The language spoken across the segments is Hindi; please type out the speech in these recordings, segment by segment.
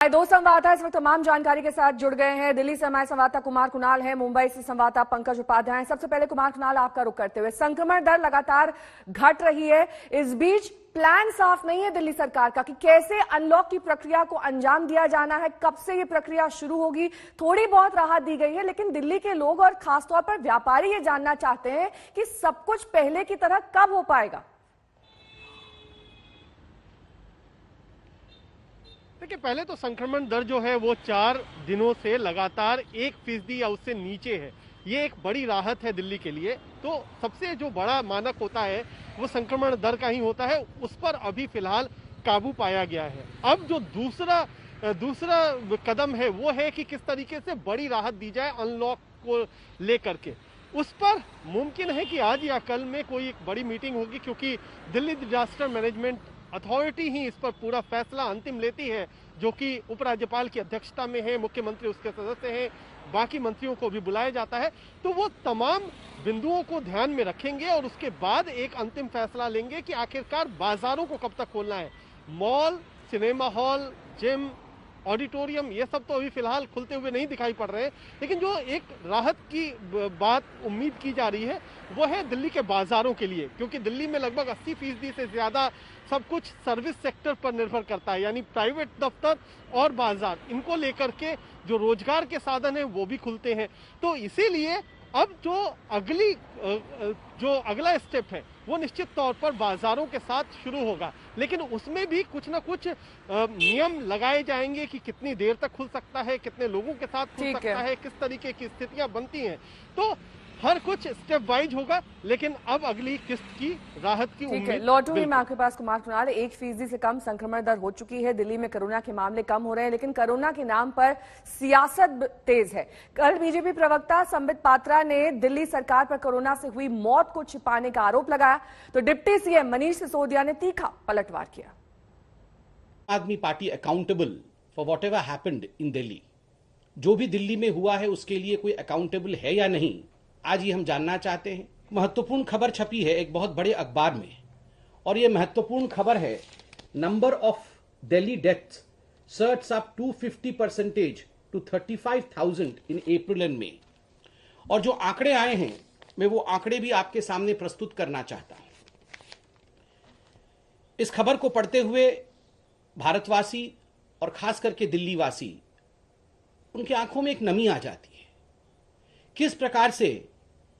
दो संवाददाता इस वक्त तमाम जानकारी के साथ जुड़ गए हैं। दिल्ली से हमारे संवाददाता कुमार कुणाल हैं, मुंबई से संवाददाता पंकज उपाध्याय हैं। सबसे पहले कुमार कुणाल, आपका रुख करते हुए, संक्रमण दर लगातार घट रही है, इस बीच प्लान साफ नहीं है दिल्ली सरकार का कि कैसे अनलॉक की प्रक्रिया को अंजाम दिया जाना है, कब से ये प्रक्रिया शुरू होगी। थोड़ी बहुत राहत दी गई है, लेकिन दिल्ली के लोग और खासतौर पर व्यापारी ये जानना चाहते हैं कि सब कुछ पहले की तरह कब हो पाएगा। देखिए, पहले तो संक्रमण दर जो है वो 4 दिनों से लगातार 1% या उससे नीचे है। ये एक बड़ी राहत है दिल्ली के लिए। तो सबसे जो बड़ा मानक होता है वो संक्रमण दर का ही होता है, उस पर अभी फिलहाल काबू पाया गया है। अब जो दूसरा कदम है वो है कि किस तरीके से बड़ी राहत दी जाए अनलॉक को लेकर के। उस पर मुमकिन है कि आज या कल में कोई एक बड़ी मीटिंग होगी, क्योंकि दिल्ली डिजास्टर मैनेजमेंट अथॉरिटी ही इस पर पूरा फैसला अंतिम लेती है, जो कि उपराज्यपाल की अध्यक्षता में है, मुख्यमंत्री उसके सदस्य हैं, बाकी मंत्रियों को भी बुलाया जाता है। तो वो तमाम बिंदुओं को ध्यान में रखेंगे और उसके बाद एक अंतिम फैसला लेंगे कि आखिरकार बाजारों को कब तक खोलना है। Mall, cinema hall, gym, auditorium, ये सब तो अभी फिलहाल खुलते हुए नहीं दिखाई पड़ रहे हैं, लेकिन जो एक राहत की बात उम्मीद की जा रही है वो है दिल्ली के बाजारों के लिए, क्योंकि दिल्ली में लगभग 80% से ज्यादा सब कुछ सर्विस सेक्टर पर निर्भर करता है, यानी प्राइवेट दफ्तर और बाजार, इनको लेकर के जो रोजगार के साधन है वो भी खुलते हैं। तो इसीलिए अब जो अगला स्टेप है वो निश्चित तौर पर बाजारों के साथ शुरू होगा, लेकिन उसमें भी कुछ ना कुछ नियम लगाए जाएंगे कि कितनी देर तक खुल सकता है, कितने लोगों के साथ खुल सकता है, किस तरीके की स्थितियां बनती हैं। तो हर कुछ स्टेप वाइज होगा, लेकिन अब अगली किस्त की राहत की उम्मीद। लौटूंगी मैं आपके पास कुमार कुणाल। 1% से कम संक्रमण दर हो चुकी है, दिल्ली में कोरोना के मामले कम हो रहे हैं, लेकिन कोरोना के नाम पर सियासत तेज है। कल बीजेपी प्रवक्ता संबित पात्रा ने दिल्ली सरकार पर कोरोना से हुई मौत को छिपाने का आरोप लगाया, तो डिप्टी सीएम मनीष सिसोदिया ने तीखा पलटवार किया। आदमी party accountable for what ever happened in Delhi. जो भी दिल्ली में हुआ है उसके लिए कोई अकाउंटेबल है या नहीं, आज ये हम जानना चाहते हैं। महत्वपूर्ण खबर छपी है एक बहुत बड़े अखबार में, और ये महत्वपूर्ण खबर है, नंबर ऑफ दिल्ली डेथ्स सर्ट्स up 250% to 35,000 in April and May. और जो आंकड़े आए हैं मैं वो आंकड़े भी आपके सामने प्रस्तुत करना चाहता हूं। इस खबर को पढ़ते हुए भारतवासी और खास करके दिल्ली वासी, उनकी आंखों में एक नमी आ जाती है। किस प्रकार से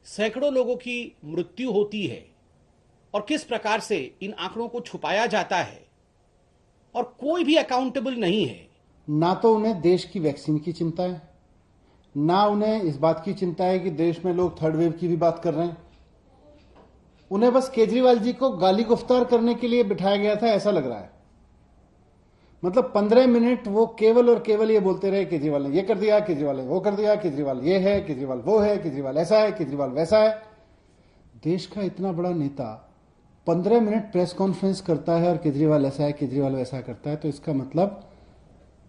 सैकड़ों लोगों की मृत्यु होती है और किस प्रकार से इन आंकड़ों को छुपाया जाता है और कोई भी अकाउंटेबल नहीं है। ना तो उन्हें देश की वैक्सीन की चिंता है, ना उन्हें इस बात की चिंता है कि देश में लोग थर्ड वेव की भी बात कर रहे हैं। उन्हें बस केजरीवाल जी को गाली गुफ्तार करने के लिए बिठाया गया था, ऐसा लग रहा है। मतलब 15 मिनट वो केवल और केवल ये बोलते रहे, केजरीवाल ने ये कर दिया, केजरीवाल ने वो कर दिया, केजरीवाल ये है, केजरीवाल वो है, केजरीवाल ऐसा है, केजरीवाल वैसा है। देश का इतना बड़ा नेता 15 मिनट प्रेस कॉन्फ्रेंस करता है और केजरीवाल ऐसा है, केजरीवाल वैसा करता है, तो इसका मतलब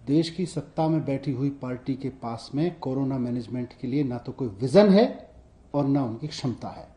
देश की सत्ता में बैठी हुई पार्टी के पास में कोरोना मैनेजमेंट के लिए ना तो कोई विजन है और ना उनकी क्षमता है।